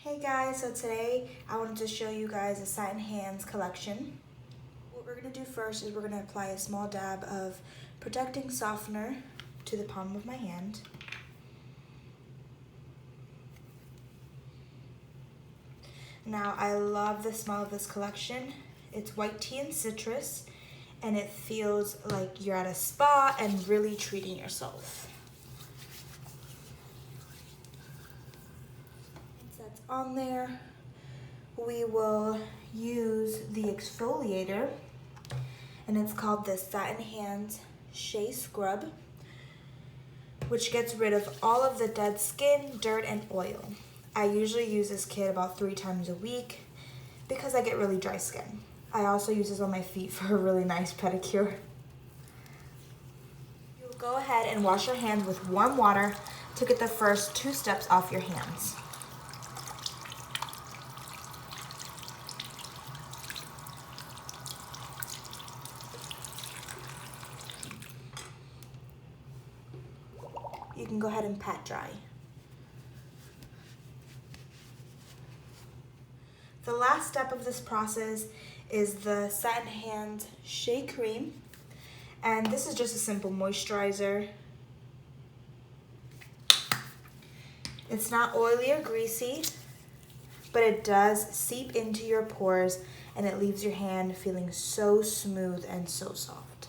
Hey guys, so today I wanted to show you guys a Satin Hands collection. What we're going to do first is we're going to apply a small dab of protecting softener to the palm of my hand. Now I love the smell of this collection. It's white tea and citrus, and it feels like you're at a spa and really treating yourself. That's on there. We will use the exfoliator, and it's called the Satin Hands Shea Scrub, which gets rid of all of the dead skin, dirt, and oil. I usually use this kit about 3 times a week because I get really dry skin. I also use this on my feet for a really nice pedicure. You'll go ahead and wash your hands with warm water to get the first 2 steps off your hands. You can go ahead and pat dry. The last step of this process is the Satin Hands Shea Cream, and this is just a simple moisturizer. It's not oily or greasy, but it does seep into your pores and it leaves your hand feeling so smooth and so soft.